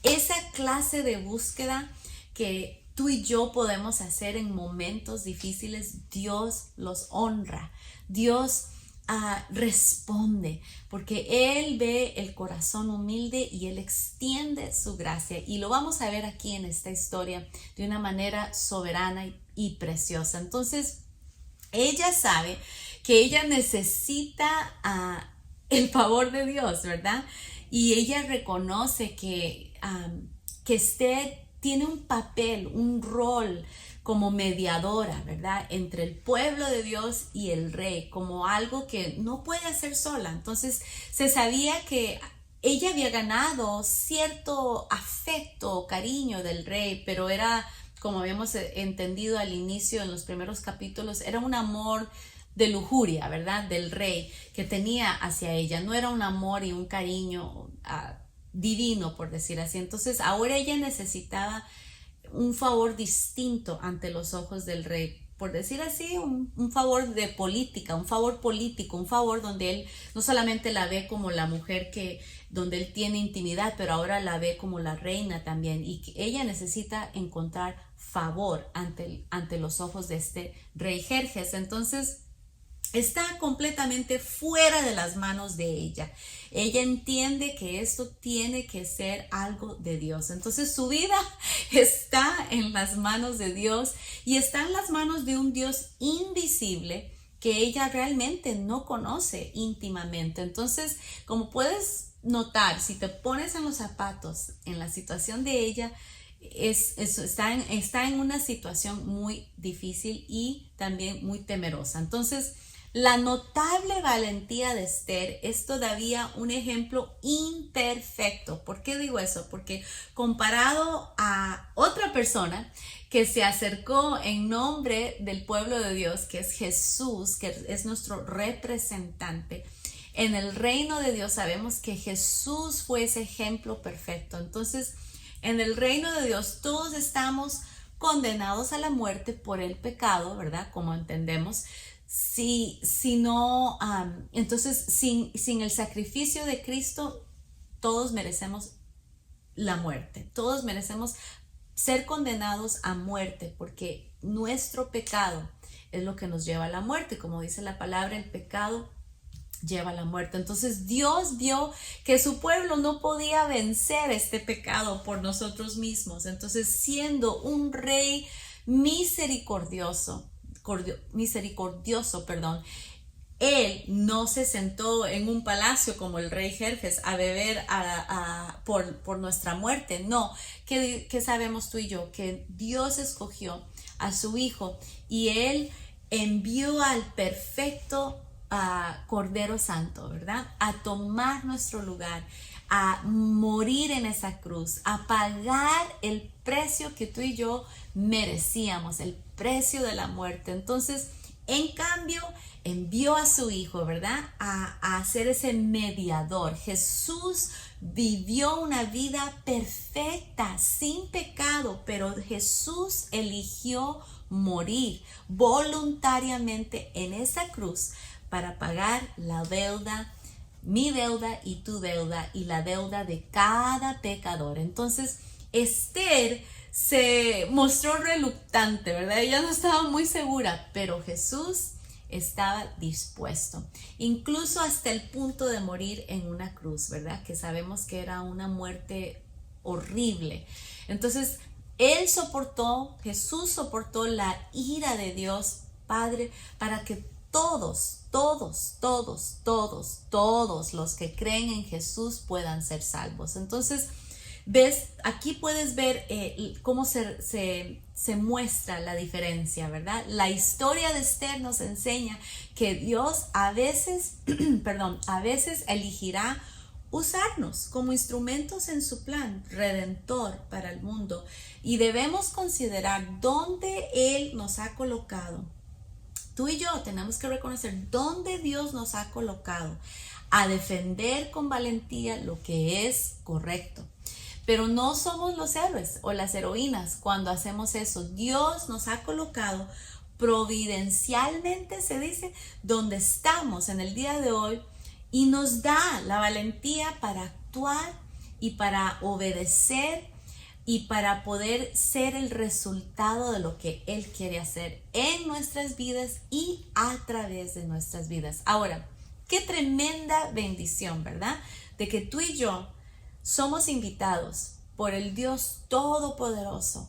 Esa clase de búsqueda que tú y yo podemos hacer en momentos difíciles, Dios los honra. Dios responde, porque Él ve el corazón humilde y Él extiende su gracia. Y lo vamos a ver aquí en esta historia de una manera soberana y preciosa. Entonces, ella sabe que ella necesita el favor de Dios, ¿verdad? Y ella reconoce que Esther tiene un papel, un rol como mediadora, ¿verdad? Entre el pueblo de Dios y el rey, como algo que no puede hacer sola. Entonces se sabía que ella había ganado cierto afecto o cariño del rey, pero era, como habíamos entendido al inicio en los primeros capítulos, era un amor de lujuria, ¿verdad? Del rey que tenía hacia ella. No era un amor y un cariño divino, por decir así. Entonces ahora ella necesitaba un favor distinto ante los ojos del rey, por decir así, un favor de política, un favor político, un favor donde él no solamente la ve como la mujer donde él tiene intimidad, pero ahora la ve como la reina también, y que ella necesita encontrar favor ante los ojos de este rey Jerjes. Entonces está completamente fuera de las manos de ella. Ella entiende que esto tiene que ser algo de Dios. Entonces su vida está en las manos de Dios y está en las manos de un Dios invisible que ella realmente no conoce íntimamente. Entonces, como puedes notar, si te pones en los zapatos, en la situación de ella, está en una situación muy difícil y también muy temerosa. Entonces, la notable valentía de Esther es todavía un ejemplo imperfecto. ¿Por qué digo eso? Porque comparado a otra persona que se acercó en nombre del pueblo de Dios, que es Jesús, que es nuestro representante, en el reino de Dios sabemos que Jesús fue ese ejemplo perfecto. Entonces, en el reino de Dios todos estamos condenados a la muerte por el pecado, ¿verdad? Como entendemos. Si no, entonces sin el sacrificio de Cristo, todos merecemos la muerte, todos merecemos ser condenados a muerte, porque nuestro pecado es lo que nos lleva a la muerte. Como dice la palabra, el pecado lleva a la muerte. Entonces Dios vio que su pueblo no podía vencer este pecado por nosotros mismos. Entonces, siendo un rey misericordioso, él no se sentó en un palacio como el rey Jerjes a beber por nuestra muerte. No, que sabemos tú y yo que Dios escogió a su hijo y él envió al perfecto Cordero Santo, ¿verdad? A tomar nuestro lugar, a morir en esa cruz, a pagar el precio que tú y yo merecíamos, el precio de la muerte. Entonces, en cambio, envió a su hijo, ¿verdad? A ser ese mediador. Jesús vivió una vida perfecta, sin pecado, pero Jesús eligió morir voluntariamente en esa cruz para pagar la deuda, mi deuda y tu deuda y la deuda de cada pecador. Entonces, Esther se mostró reluctante, ¿verdad? Ella no estaba muy segura, pero Jesús estaba dispuesto, incluso hasta el punto de morir en una cruz, ¿verdad? Que sabemos que era una muerte horrible. Entonces, Jesús soportó la ira de Dios Padre para que todos los que creen en Jesús puedan ser salvos. Entonces, aquí puedes ver cómo se muestra la diferencia, ¿verdad? La historia de Esther nos enseña que Dios a veces elegirá usarnos como instrumentos en su plan redentor para el mundo, y debemos considerar dónde Él nos ha colocado tú y yo tenemos que reconocer dónde Dios nos ha colocado a defender con valentía lo que es correcto. Pero no somos los héroes o las heroínas cuando hacemos eso. Dios nos ha colocado providencialmente, se dice, donde estamos en el día de hoy y nos da la valentía para actuar y para obedecer y para poder ser el resultado de lo que Él quiere hacer en nuestras vidas y a través de nuestras vidas. Ahora, qué tremenda bendición, ¿verdad? De que tú y yo somos invitados por el Dios Todopoderoso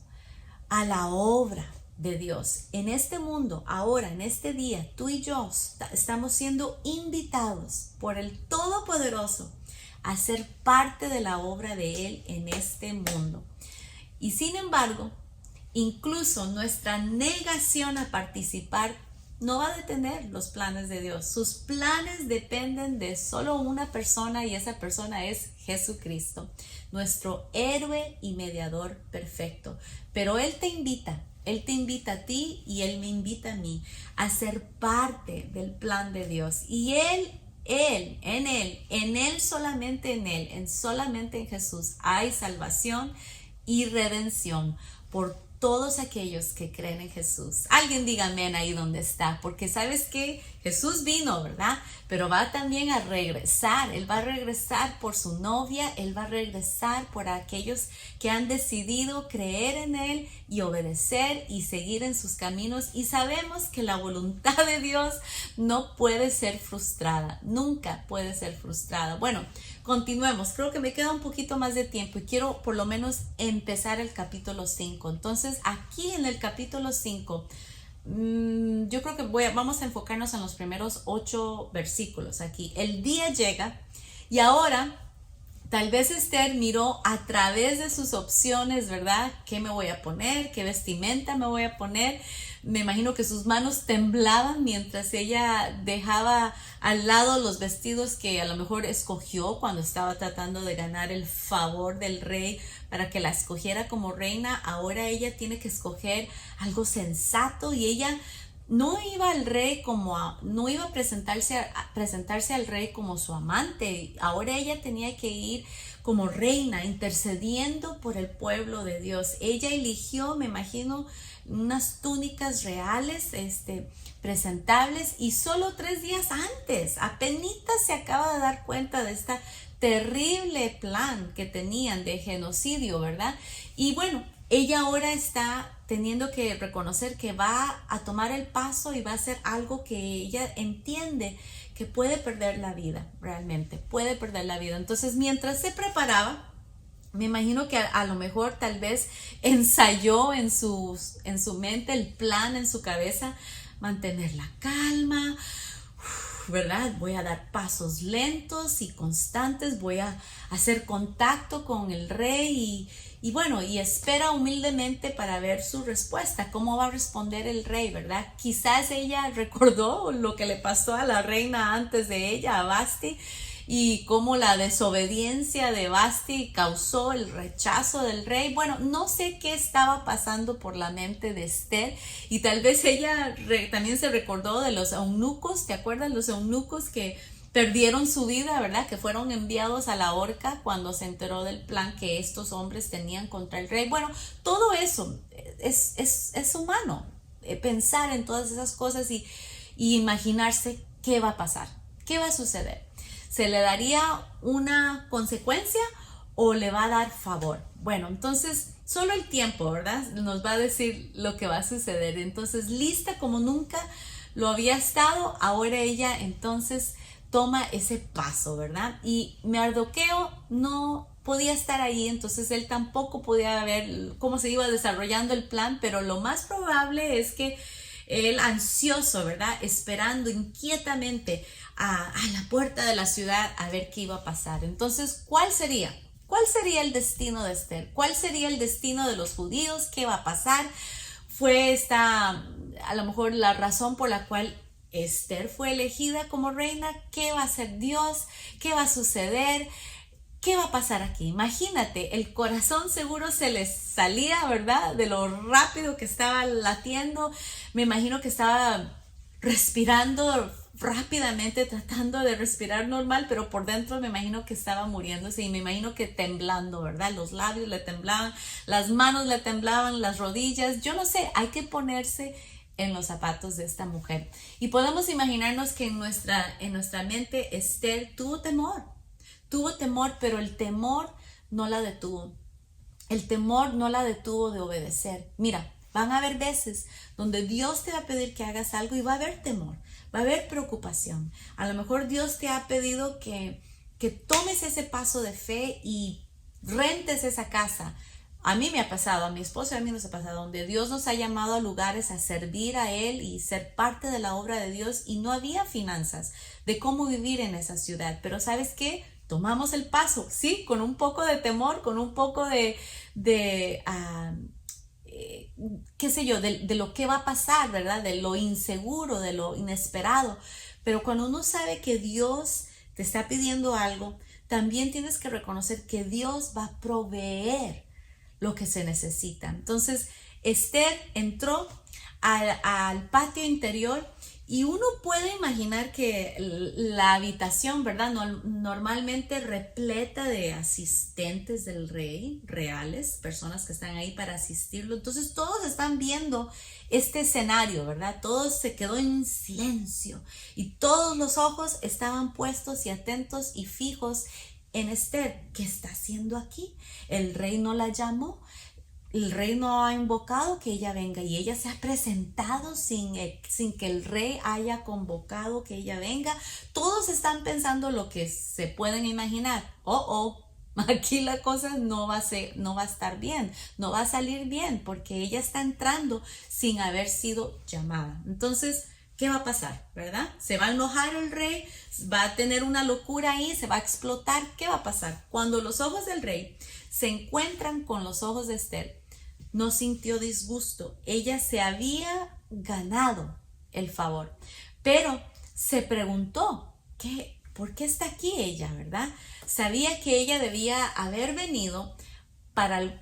a la obra de Dios. En este mundo, ahora, en este día, tú y yo estamos siendo invitados por el Todopoderoso a ser parte de la obra de Él en este mundo. Y sin embargo, incluso nuestra negación a participar no va a detener los planes de Dios. Sus planes dependen de solo una persona y esa persona es Jesucristo, nuestro héroe y mediador perfecto. Pero Él te invita a ti y Él me invita a mí a ser parte del plan de Dios. Y en Él, solamente en Jesús hay salvación y redención por todos aquellos que creen en Jesús. Alguien diga amén ahí donde está, porque sabes que Jesús vino, ¿verdad? Pero va también a regresar. Él va a regresar por su novia, Él va a regresar por aquellos que han decidido creer en Él y obedecer y seguir en sus caminos. Y sabemos que la voluntad de Dios no puede ser frustrada, nunca puede ser frustrada. Bueno, continuemos. Creo que me queda un poquito más de tiempo y quiero por lo menos empezar el capítulo 5. Entonces, aquí en el capítulo 5, yo creo que vamos a enfocarnos en los primeros 8 versículos aquí. El día llega y ahora tal vez Esther miró a través de sus opciones, ¿verdad? ¿Qué me voy a poner? ¿Qué vestimenta me voy a poner? Me imagino que sus manos temblaban mientras ella dejaba al lado los vestidos que a lo mejor escogió cuando estaba tratando de ganar el favor del rey para que la escogiera como reina. Ahora ella tiene que escoger algo sensato y ella no iba al rey no iba a presentarse al rey como su amante. Ahora ella tenía que ir como reina, intercediendo por el pueblo de Dios. Ella eligió, me imagino, unas túnicas reales, presentables, y solo 3 días antes, apenitas se acaba de dar cuenta de esta terrible plan que tenían de genocidio, ¿verdad? Y bueno, ella ahora está teniendo que reconocer que va a tomar el paso y va a hacer algo que ella entiende que puede perder la vida, realmente, puede perder la vida. Entonces, mientras se preparaba, me imagino que a lo mejor tal vez ensayó en su mente el plan en su cabeza, mantener la calma, ¿verdad? Voy a dar pasos lentos y constantes, voy a hacer contacto con el rey y bueno, y espera humildemente para ver su respuesta, cómo va a responder el rey, ¿verdad? Quizás ella recordó lo que le pasó a la reina antes de ella, a Vasti, y cómo la desobediencia de Vasti causó el rechazo del rey. Bueno, no sé qué estaba pasando por la mente de Esther, y tal vez ella también se recordó de los eunucos. ¿Te acuerdas? Los eunucos que perdieron su vida, ¿verdad? Que fueron enviados a la horca cuando se enteró del plan que estos hombres tenían contra el rey. Bueno, todo eso es humano, pensar en todas esas cosas y imaginarse qué va a pasar, qué va a suceder. ¿Se le daría una consecuencia o le va a dar favor? Bueno, entonces solo el tiempo, ¿verdad? Nos va a decir lo que va a suceder. Entonces, lista como nunca lo había estado, ahora ella entonces toma ese paso, ¿verdad? Y Mardoqueo no podía estar ahí, entonces él tampoco podía ver cómo se iba desarrollando el plan, pero lo más probable es que él, ansioso, ¿verdad? Esperando inquietamente a la puerta de la ciudad a ver qué iba a pasar. Entonces, ¿cuál sería? ¿Cuál sería el destino de Esther? ¿Cuál sería el destino de los judíos? ¿Qué va a pasar? Fue esta, a lo mejor, la razón por la cual Esther fue elegida como reina. ¿Qué va a hacer Dios? ¿Qué va a suceder? ¿Qué va a pasar aquí? Imagínate, el corazón seguro se les salía, ¿verdad? De lo rápido que estaba latiendo. Me imagino que estaba respirando rápidamente, tratando de respirar normal, pero por dentro me imagino que estaba muriéndose y me imagino que temblando, ¿verdad? Los labios le temblaban, las manos le temblaban, las rodillas, yo no sé, hay que ponerse en los zapatos de esta mujer. Y podemos imaginarnos que en nuestra mente Esther tuvo temor, pero el temor no la detuvo. El temor no la detuvo de obedecer. Mira, van a haber veces donde Dios te va a pedir que hagas algo y va a haber temor, va a haber preocupación. A lo mejor Dios te ha pedido que tomes ese paso de fe y rentes esa casa. A mí me ha pasado, a mi esposo y a mí nos ha pasado, donde Dios nos ha llamado a lugares a servir a Él y ser parte de la obra de Dios y no había finanzas de cómo vivir en esa ciudad. Pero ¿sabes qué? Tomamos el paso, sí, con un poco de temor, con un poco qué sé yo, de lo que va a pasar, ¿verdad? De lo inseguro, de lo inesperado. Pero cuando uno sabe que Dios te está pidiendo algo, también tienes que reconocer que Dios va a proveer lo que se necesita. Entonces, Esther entró al patio interior y uno puede imaginar que la habitación, ¿verdad? Normalmente repleta de asistentes del rey, reales, personas que están ahí para asistirlo. Entonces todos están viendo este escenario, ¿verdad? Todo se quedó en silencio y todos los ojos estaban puestos y atentos y fijos en Esther. ¿Qué está haciendo aquí? El rey no la llamó. El rey no ha invocado que ella venga y ella se ha presentado sin que el rey haya convocado que ella venga. Todos están pensando lo que se pueden imaginar. Aquí la cosa no va a estar bien, no va a salir bien porque ella está entrando sin haber sido llamada. Entonces, ¿qué va a pasar? ¿Verdad? Se va a enojar el rey, va a tener una locura ahí, se va a explotar. ¿Qué va a pasar? Cuando los ojos del rey se encuentran con los ojos de Esther, no sintió disgusto. Ella se había ganado el favor, pero se preguntó, ¿por qué está aquí ella, verdad? Sabía que ella debía haber venido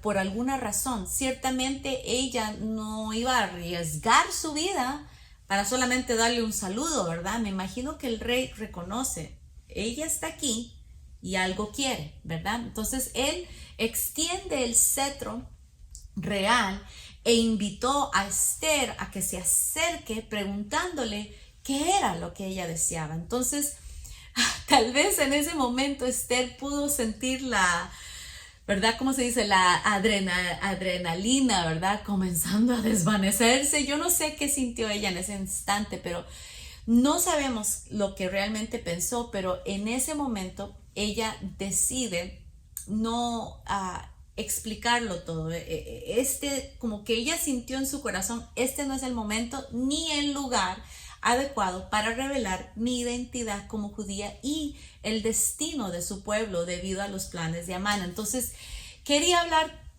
por alguna razón. Ciertamente ella no iba a arriesgar su vida para solamente darle un saludo, ¿verdad? Me imagino que el rey reconoce, ella está aquí y algo quiere, ¿verdad? Entonces él extiende el cetro real e invitó a Esther a que se acerque preguntándole qué era lo que ella deseaba. Entonces, tal vez en ese momento Esther pudo sentir ¿verdad? ¿Cómo se dice? La adrenalina, ¿verdad? Comenzando a desvanecerse. Yo no sé qué sintió ella en ese instante, pero no sabemos lo que realmente pensó, pero en ese momento ella decide no explicarlo todo. Como que ella sintió en su corazón, este no es el momento ni el lugar adecuado para revelar mi identidad como judía y el destino de su pueblo debido a los planes de Amán. Entonces quería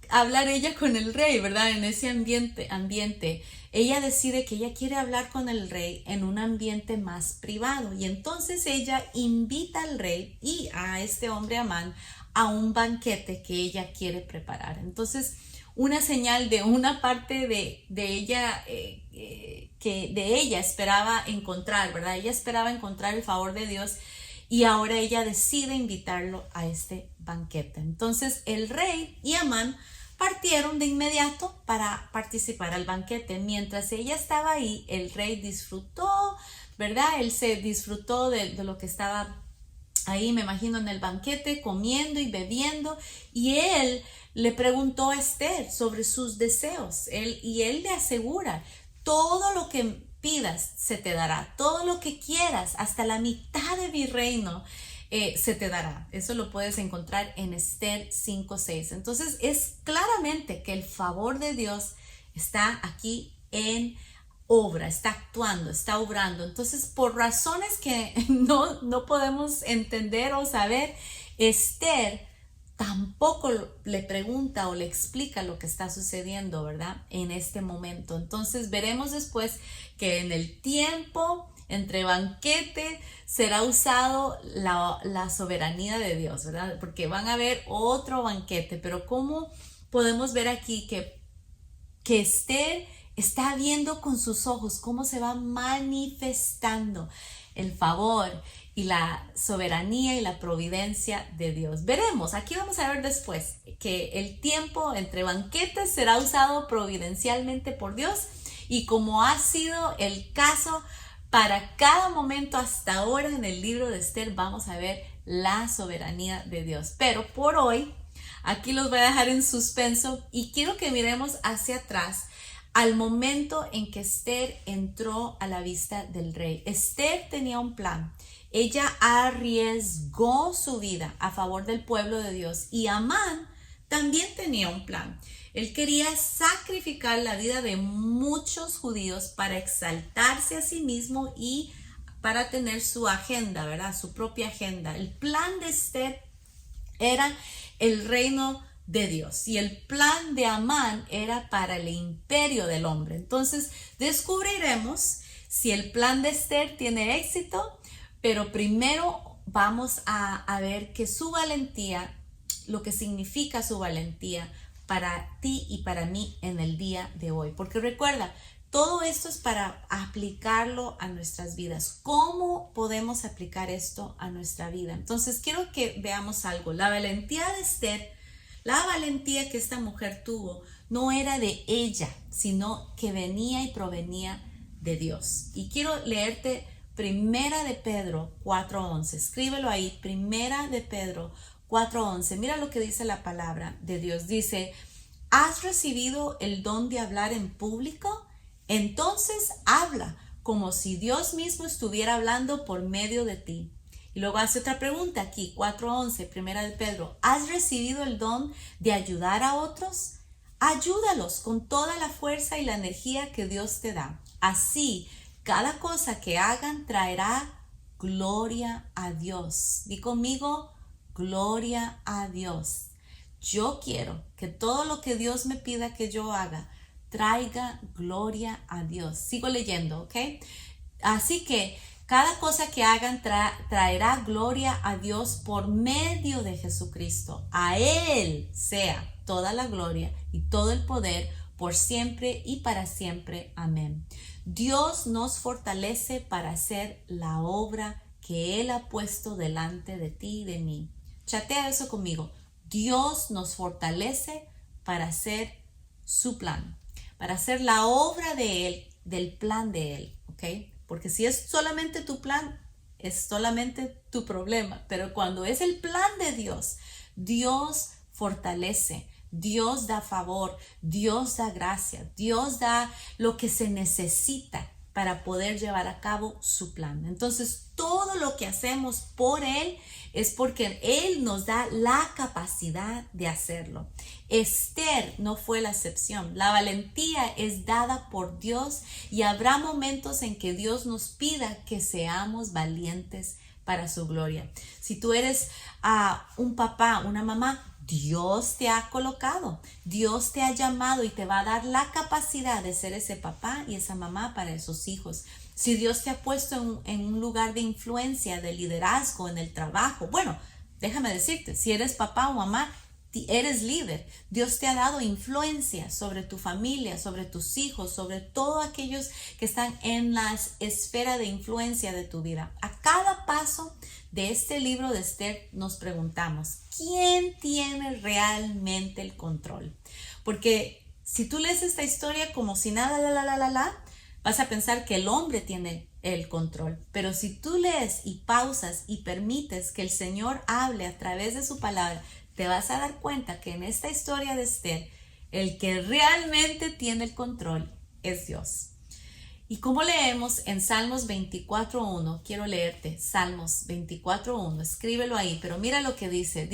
hablar ella con el rey, ¿verdad? En ese ambiente. Ella decide que ella quiere hablar con el rey en un ambiente más privado y entonces ella invita al rey y a este hombre Amán a un banquete que ella quiere preparar. Entonces, una señal de una parte de ella que de ella esperaba encontrar, ¿verdad? Ella esperaba encontrar el favor de Dios y ahora ella decide invitarlo a este banquete. Entonces, el rey y Amán partieron de inmediato para participar al banquete. Mientras ella estaba ahí, el rey disfrutó, ¿verdad? Él se disfrutó de lo que estaba ahí, me imagino, en el banquete, comiendo y bebiendo, y él le preguntó a Esther sobre sus deseos, y él le asegura, todo lo que pidas se te dará, todo lo que quieras, hasta la mitad de mi reino, se te dará. Eso lo puedes encontrar en Esther 5:6. Entonces es claramente que el favor de Dios está aquí en obra, está actuando, está obrando. Entonces, por razones que no podemos entender o saber, Esther tampoco le pregunta o le explica lo que está sucediendo, ¿verdad? En este momento. Entonces, veremos después que en el tiempo entre banquete será usado la soberanía de Dios, ¿verdad? Porque van a haber otro banquete, pero ¿cómo podemos ver aquí que Esther está viendo con sus ojos cómo se va manifestando el favor y la soberanía y la providencia de Dios. Veremos, aquí vamos a ver después que el tiempo entre banquetes será usado providencialmente por Dios, y como ha sido el caso para cada momento hasta ahora en el libro de Esther, vamos a ver la soberanía de Dios. Pero por hoy, aquí los voy a dejar en suspenso y quiero que miremos hacia atrás al momento en que Esther entró a la vista del rey. Esther tenía un plan. Ella arriesgó su vida a favor del pueblo de Dios, y Amán también tenía un plan. Él quería sacrificar la vida de muchos judíos para exaltarse a sí mismo y para tener su agenda, ¿verdad? Su propia agenda. El plan de Esther era el reino de Dios y el plan de Amán era para el imperio del hombre. Entonces descubriremos si el plan de Esther tiene éxito, pero primero vamos a ver que su valentía, lo que significa su valentía para ti y para mí en el día de hoy. Porque recuerda, todo esto es para aplicarlo a nuestras vidas. ¿Cómo podemos aplicar esto a nuestra vida? Entonces quiero que veamos algo. La valentía de Esther, la valentía que esta mujer tuvo, no era de ella, sino que venía y provenía de Dios. Y quiero leerte Primera de Pedro 4:11. Escríbelo ahí, Primera de Pedro 4:11. Mira lo que dice la palabra de Dios. Dice: ¿has recibido el don de hablar en público? Entonces habla como si Dios mismo estuviera hablando por medio de ti. Y luego hace otra pregunta aquí, 4:11, Primera de Pedro. ¿Has recibido el don de ayudar a otros? Ayúdalos con toda la fuerza y la energía que Dios te da. Así, cada cosa que hagan traerá gloria a Dios. Di conmigo, gloria a Dios. Yo quiero que todo lo que Dios me pida que yo haga traiga gloria a Dios. Sigo leyendo, ¿ok? Así que cada cosa que hagan traerá gloria a Dios por medio de Jesucristo. A Él sea toda la gloria y todo el poder por siempre y para siempre. Amén. Dios nos fortalece para hacer la obra que Él ha puesto delante de ti y de mí. Chatea eso conmigo. Dios nos fortalece para hacer su plan, para hacer la obra de Él, del plan de Él, ¿ok? Porque si es solamente tu plan, es solamente tu problema. Pero cuando es el plan de Dios, Dios fortalece, Dios da favor, Dios da gracia, Dios da lo que se necesita para poder llevar a cabo su plan. Entonces, todo lo que hacemos por Él es porque Él nos da la capacidad de hacerlo. Esther no fue la excepción. La valentía es dada por Dios y habrá momentos en que Dios nos pida que seamos valientes para su gloria. Si tú eres un papá, una mamá, Dios te ha colocado, Dios te ha llamado y te va a dar la capacidad de ser ese papá y esa mamá para esos hijos. Si Dios te ha puesto en un lugar de influencia, de liderazgo en el trabajo, bueno, déjame decirte, si eres papá o mamá, eres líder. Dios te ha dado influencia sobre tu familia, sobre tus hijos, sobre todos aquellos que están en la esfera de influencia de tu vida. A cada paso de este libro de Esther nos preguntamos, ¿quién tiene realmente el control? Porque si tú lees esta historia como si nada, vas a pensar que el hombre tiene el control. Pero si tú lees y pausas y permites que el Señor hable a través de su palabra, te vas a dar cuenta que en esta historia de Esther, el que realmente tiene el control es Dios. Y como leemos en Salmos 24:1, quiero leerte Salmos 24:1, escríbelo ahí, pero mira lo que dice,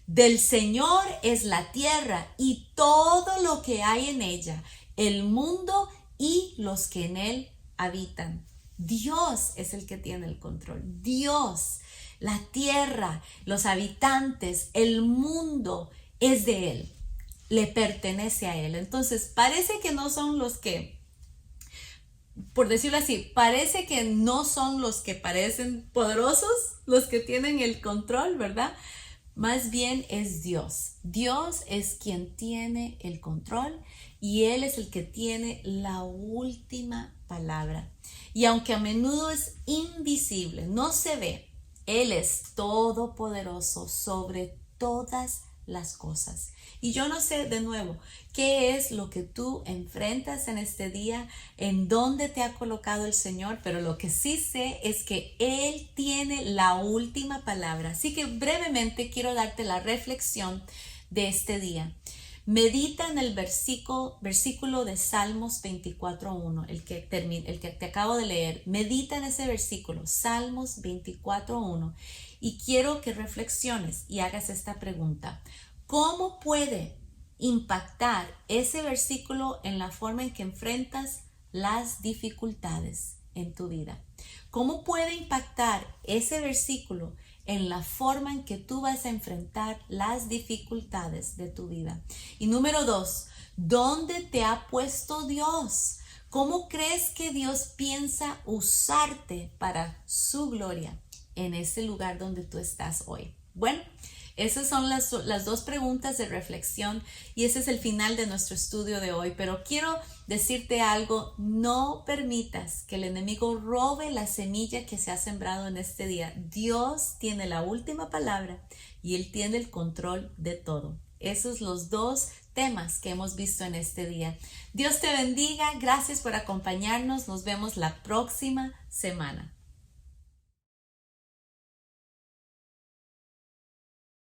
del Señor es la tierra y todo lo que hay en ella, el mundo y los que en él habitan. Dios es el que tiene el control. Dios, la tierra, los habitantes, el mundo es de Él, le pertenece a Él. Entonces parece que no son los que, por decirlo así, parece que no son los que parecen poderosos, los que tienen el control, ¿verdad? Más bien es Dios. Dios es quien tiene el control y Él es el que tiene la última palabra. Y aunque a menudo es invisible, no se ve, Él es todopoderoso sobre todas las cosas. Y yo no sé, de nuevo, qué es lo que tú enfrentas en este día, en dónde te ha colocado el Señor, pero lo que sí sé es que Él tiene la última palabra. Así que brevemente quiero darte la reflexión de este día. Medita en el versículo de Salmos 24:1, el que te acabo de leer. Medita en ese versículo, Salmos 24:1, y quiero que reflexiones y hagas esta pregunta. ¿Cómo puede impactar ese versículo en la forma en que enfrentas las dificultades en tu vida? ¿Cómo puede impactar ese versículo en la forma en que tú vas a enfrentar las dificultades de tu vida? Y número 2, ¿dónde te ha puesto Dios? ¿Cómo crees que Dios piensa usarte para su gloria en ese lugar donde tú estás hoy? Bueno, esas son las dos preguntas de reflexión y ese es el final de nuestro estudio de hoy. Pero quiero decirte algo, no permitas que el enemigo robe la semilla que se ha sembrado en este día. Dios tiene la última palabra y Él tiene el control de todo. Esos son los dos temas que hemos visto en este día. Dios te bendiga, gracias por acompañarnos, nos vemos la próxima semana.